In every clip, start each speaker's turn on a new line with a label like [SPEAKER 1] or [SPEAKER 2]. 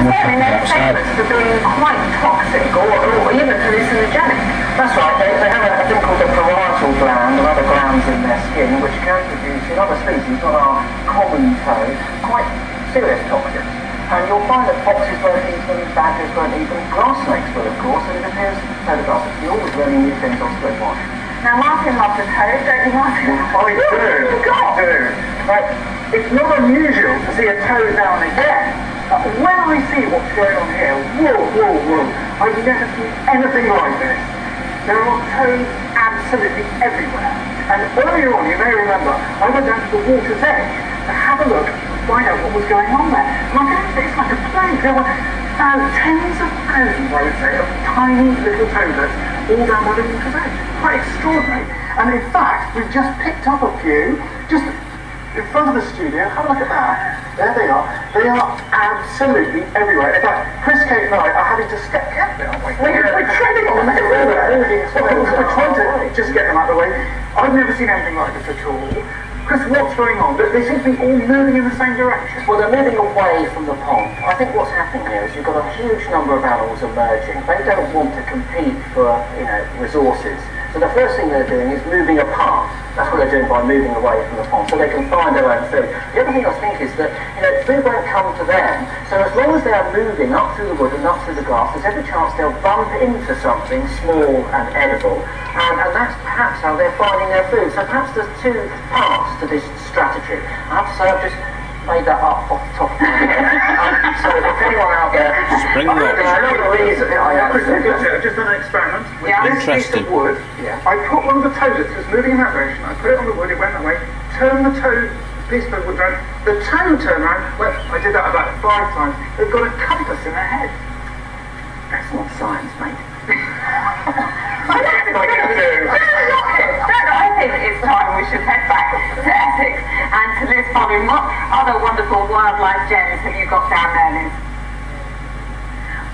[SPEAKER 1] mean, they're famous for being quite toxic or even hallucinogenic.
[SPEAKER 2] That's right, they have a thing called the parietal gland and other glands in their skin which can produce, in other species, not our common toad, quite serious toxins. And you'll find that foxes won't eat them, badgers won't eat them, grass snakes will of course, and it appears photographs of always learning new things on Split Watch.
[SPEAKER 1] Now Martin loves a toad, don't you Martin?
[SPEAKER 2] I do. Right, it's not unusual to see a toad now and again. When I see what's going on here, whoa, I've never seen anything like this. There are toads absolutely everywhere. And earlier on, you may remember, I went down to the water's edge to have a look and find out what was going on there. And I can say it's like a plague. There were tens of thousands, I would say, of tiny little toadlets all down by the water's edge. Quite extraordinary. And in fact, we've just picked up a few, just in front of the studio. Have a look at that. There they are. They are absolutely everywhere. In fact, Chris, Kate and I are having to step carefully, aren't we? We're treading on them everywhere. We're trying to just get them out of the way. I've never seen anything like this at all. Chris, what's going on? They seem to be all moving in the same direction.
[SPEAKER 3] Well, they're moving away from the pond. I think what's happening here is you've got a huge number of animals emerging. They don't want to compete for, resources. So the first thing they're doing is moving apart. That's what they're doing by moving away from the pond, so they can find their own food. The other thing I think is that, food won't come to them. So as long as they are moving up through the wood and up through the grass, there's every chance they'll bump into something small and edible. And that's perhaps how they're finding their food. So perhaps there's two parts to this strategy. I have to say I've just made that up off the top of my head. So if anyone out there...
[SPEAKER 4] Spring Watch.
[SPEAKER 2] I've just done an experiment with this piece of wood.
[SPEAKER 3] Yeah.
[SPEAKER 2] I put one of the toadlets that's moving in that direction. I put it on the wood, it went that way. Turned the piece of wood around. The toad turned around. Well, I did that about 5 times. They've got a compass in their head.
[SPEAKER 3] Excellent science, mate.
[SPEAKER 1] I think it's time we should head back to Essex and to Liz Following. What other wonderful wildlife gems have you got down there, Liz?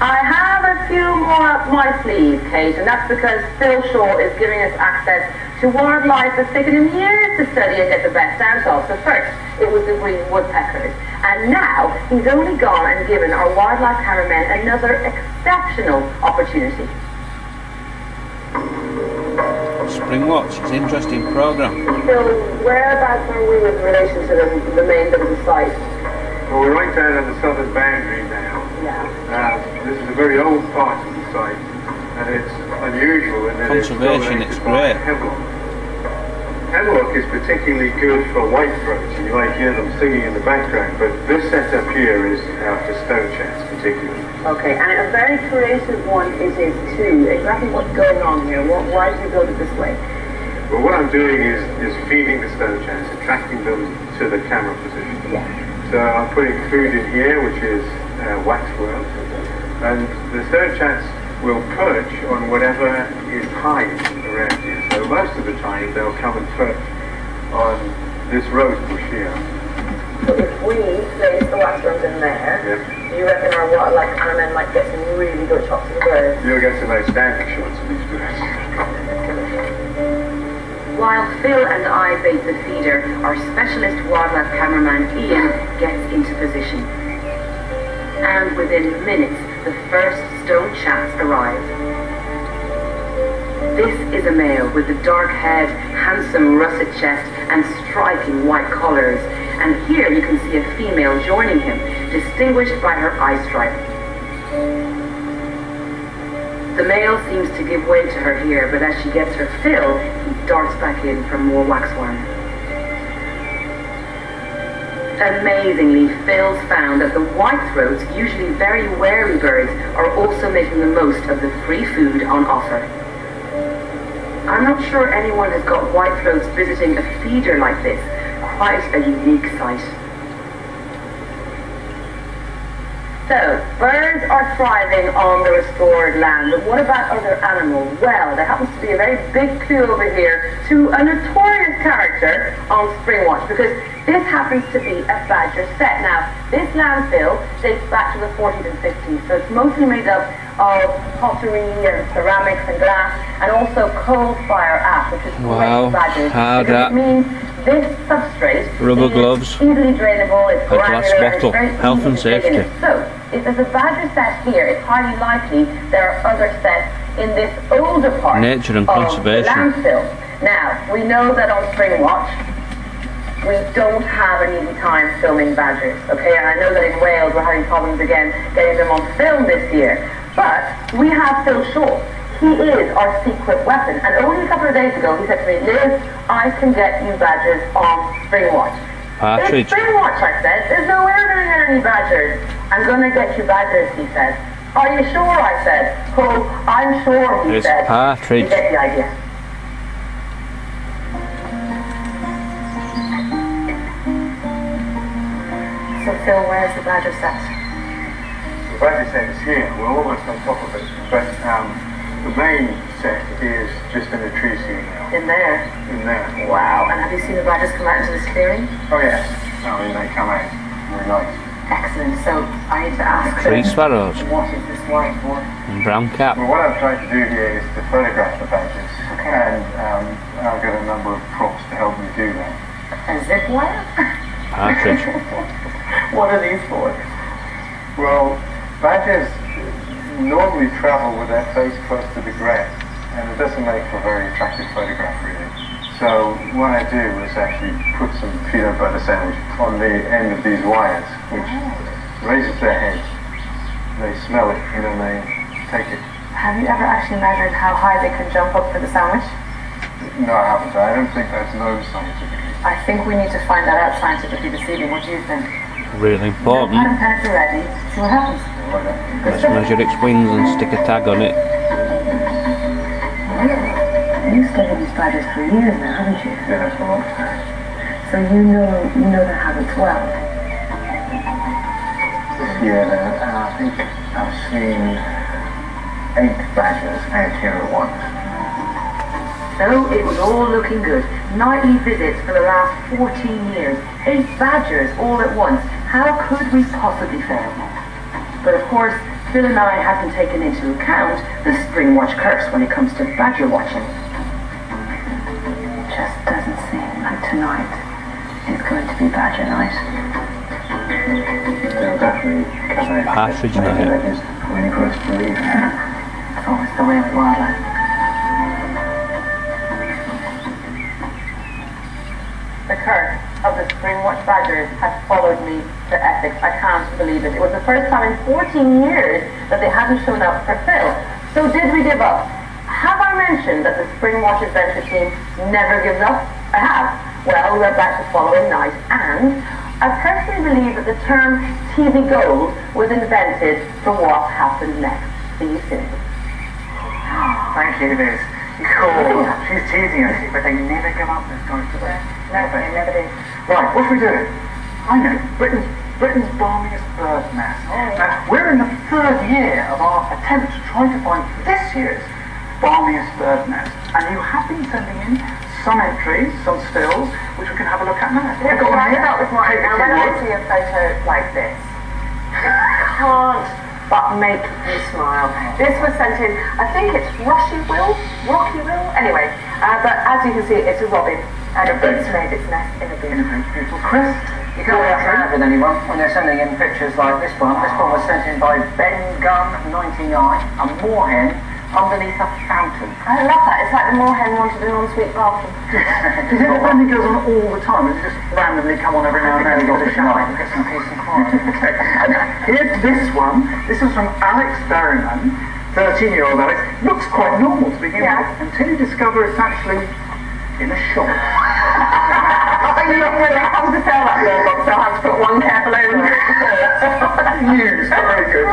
[SPEAKER 5] I have a few more up my sleeve, Kate, and that's because Phil Shaw is giving us access to wildlife that's taken him years to study and get the best out of. So first, it was the green woodpeckers, and now he's only gone and given our wildlife cameramen another exceptional opportunity.
[SPEAKER 4] Spring Watch, it's an interesting programme.
[SPEAKER 5] Phil, whereabouts are we with relation to the main bit of the site?
[SPEAKER 6] Well, we're right down on the southern boundary now.
[SPEAKER 5] Yeah.
[SPEAKER 6] This is a very old part of the site, and it's unusual in that
[SPEAKER 4] Conservation, it's great.
[SPEAKER 6] Hemlock. Hemlock is particularly good for whitethroats, and you might hear them singing in the background, but this setup here is after stonechats particularly.
[SPEAKER 5] Okay, and a very creative one is it too. Exactly what's going on here? Why did you build it this way?
[SPEAKER 6] Well, what I'm doing is feeding the stonechats, attracting them to the camera position.
[SPEAKER 5] Yeah.
[SPEAKER 6] So I'm putting food in here, which is waxworm, and the stonechats will perch on whatever is high around here. So most of the time they'll come and perch on this rose bush here.
[SPEAKER 5] So if we place the waxworms in there, do you reckon our wildlife cameramen might get some really good shots of the birds?
[SPEAKER 6] You'll get some outstanding shots of these birds.
[SPEAKER 5] While Phil and I bait the feeder, our specialist wildlife cameraman Ian gets into position. And within minutes, the first stone chats arrive. This is a male with a dark head, handsome russet chest, and striking white collars. And here you can see a female joining him, distinguished by her eye stripe. The male seems to give way to her here, but as she gets her fill, he darts back in for more waxworm. Amazingly, Phil's found that the whitethroats, usually very wary birds, are also making the most of the free food on offer. I'm not sure anyone has got whitethroats visiting a feeder like this. Quite a unique sight. So, birds are thriving on the restored land, but what about other animals? Well, there happens to be a very big clue over here to a notorious character on Spring Watch, because this happens to be a badger set. Now, this landfill dates back to the 40s and 50s, so it's mostly made up of pottery and ceramics and glass, and also coal fire ash, which is great for badgers. Because it means this substrate
[SPEAKER 4] Rubber
[SPEAKER 5] is
[SPEAKER 4] gloves,
[SPEAKER 5] easily drainable, it's
[SPEAKER 4] a glass
[SPEAKER 5] granular,
[SPEAKER 4] bottle,
[SPEAKER 5] and it's very
[SPEAKER 4] health and
[SPEAKER 5] easy to dig in
[SPEAKER 4] safety.
[SPEAKER 5] it. So, if there's a badger set here, it's highly likely there are other sets in this older part
[SPEAKER 4] Nature and
[SPEAKER 5] of
[SPEAKER 4] conservation.
[SPEAKER 5] the landfill. Now, we know that on Spring Watch, we don't have an easy time filming badgers, okay? And I know that in Wales we're having problems again getting them on film this year. But we have Phil Shaw. He is our secret weapon. And only a couple of days ago he said to me, Liz, I can get you badgers on Spring Watch.
[SPEAKER 4] Partridge.
[SPEAKER 5] It's Spring Watch, I said. There's no way we're going to get any badgers. I'm going to get you badgers, he said. Are you sure, I said. Oh, I'm sure, he
[SPEAKER 4] It's
[SPEAKER 5] said.
[SPEAKER 4] partridge.
[SPEAKER 5] You get the idea. So Phil, where's the badger set?
[SPEAKER 6] The badger set is here. We're almost on top of it. But the main set is just in the tree scene now.
[SPEAKER 5] In there?
[SPEAKER 6] In there.
[SPEAKER 5] Wow. And have you seen the badgers come out into this clearing?
[SPEAKER 6] Oh yes. I mean, they come out. Very nice.
[SPEAKER 5] Excellent. So I need to ask
[SPEAKER 4] Tree
[SPEAKER 5] Phil,
[SPEAKER 4] sparrows.
[SPEAKER 5] what is this wire for?
[SPEAKER 4] And brown cap.
[SPEAKER 6] Well, what I'm trying to do here is to photograph the badgers.
[SPEAKER 5] Okay.
[SPEAKER 6] And I've got a number of props to help me do that.
[SPEAKER 5] A zip wire?
[SPEAKER 4] Partridge.
[SPEAKER 5] What are these for?
[SPEAKER 6] Well, badgers normally travel with their face close to the ground, and it doesn't make for a very attractive photograph, really. So what I do is actually put some peanut butter sandwich on the end of these wires, which raises their heads. They smell it, and then they take it.
[SPEAKER 5] Have you ever actually measured how high they can jump up for the sandwich?
[SPEAKER 6] No, I haven't. I don't think that's known scientifically.
[SPEAKER 5] I think we need to find that out scientifically this evening. What do you think?
[SPEAKER 4] Really important.
[SPEAKER 5] Pad and pencil ready. See what happens.
[SPEAKER 4] Let's measure its wings and stick a tag on it.
[SPEAKER 5] You've studied these badgers for years now, haven't you?
[SPEAKER 6] Yeah, that's a long time.
[SPEAKER 5] So you know their habits well.
[SPEAKER 6] This year, I think I've seen 8 badgers out here at once.
[SPEAKER 5] So it was all looking good. Nightly visits for the last 14 years. 8 badgers all at once. How could we possibly fail? But of course, Phil and I hadn't taken into account the Spring Watch curse when it comes to badger watching. It just doesn't seem like tonight is going to be badger night.
[SPEAKER 6] They'll definitely come out.
[SPEAKER 4] Partridge night.
[SPEAKER 6] That is really close to leave.
[SPEAKER 5] It's always the way with wildlife. The curse of the Spring Watch badgers has followed me to Essex. I can't believe it. It was the first time in 14 years that they hadn't shown up for Phil. So did we give up? Have I mentioned that the Spring Watch adventure team never gives up? I have. Well, we went back the following night, and I personally believe that the term TV gold was invented for what happened next. See you soon.
[SPEAKER 2] Thank you, Liz. Cool. She's teasing us, but they never give up this time, do they?
[SPEAKER 5] No, they never did.
[SPEAKER 2] Right, what should we do? I know, Britain's balmiest bird nest. We're in the 3rd year of our attempt to try to find this year's balmiest bird nest. And you have been sending in some entries, some stills, which we can have a look at now.
[SPEAKER 5] Yeah,
[SPEAKER 2] Go on
[SPEAKER 5] I
[SPEAKER 2] here.
[SPEAKER 5] start with mine.
[SPEAKER 2] Take
[SPEAKER 5] Now,
[SPEAKER 2] a
[SPEAKER 5] when I
[SPEAKER 2] few
[SPEAKER 5] see a photo like this, it can't but make me smile. This was sent in, I think it's Rocky Will? Anyway, but as you can see, it's a robin, and it's made its nest in a bin.
[SPEAKER 2] Beautiful. Chris,
[SPEAKER 3] You can't be upset with anyone when they're sending in pictures like this one. This one was sent in by Ben Gunn 99, a moorhen underneath a fountain.
[SPEAKER 5] I love that. It's like the moorhen wanted an ensuite bathroom.
[SPEAKER 2] Is it one that goes on all the time? Does it just randomly come on every now and then?
[SPEAKER 3] Got to shower and get some peace and quiet.
[SPEAKER 2] And here's this one. This is from Alex Berryman, 13-year-old Alex. Looks quite normal to begin with, until you discover it's actually in a shop.
[SPEAKER 5] I love it. I have to sell that logo, so I have to put one careful over it.
[SPEAKER 2] News, very good.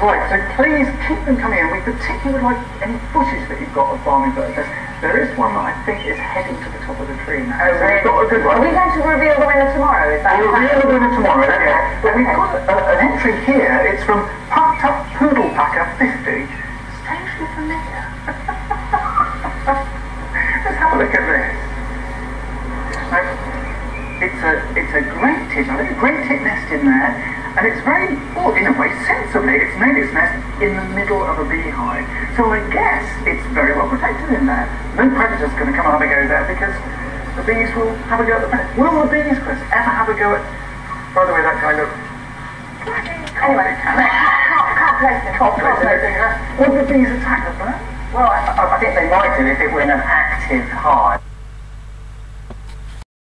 [SPEAKER 2] Right, so please keep them coming in. We particularly would like any bushes that you've got of balmy birds. There is one that I think is heading to the top of the tree now. So we've got a good one.
[SPEAKER 5] Are we going to reveal the winner tomorrow? Is that
[SPEAKER 2] We'll reveal the winner tomorrow, yeah. But we've got an entry here. It's from Pumped Up Poodle Packer 50. Strangely familiar. Let's have a look at this. Now, it's a great tit. I think a great tit nest in there, and it's very, well, in a way, sensibly, it's made its nest in the middle of a beehive. So I guess it's very well protected in there. No predator's going to come and have a go there because the bees will have a go at the predator. Will the bees, Chris, ever have a go at? By the way, that guy looks.
[SPEAKER 1] Anyway, can't place them.
[SPEAKER 2] Can't place anything, huh? Would the bees attack the bird?
[SPEAKER 3] Well, I think they might do if it were in an active hive.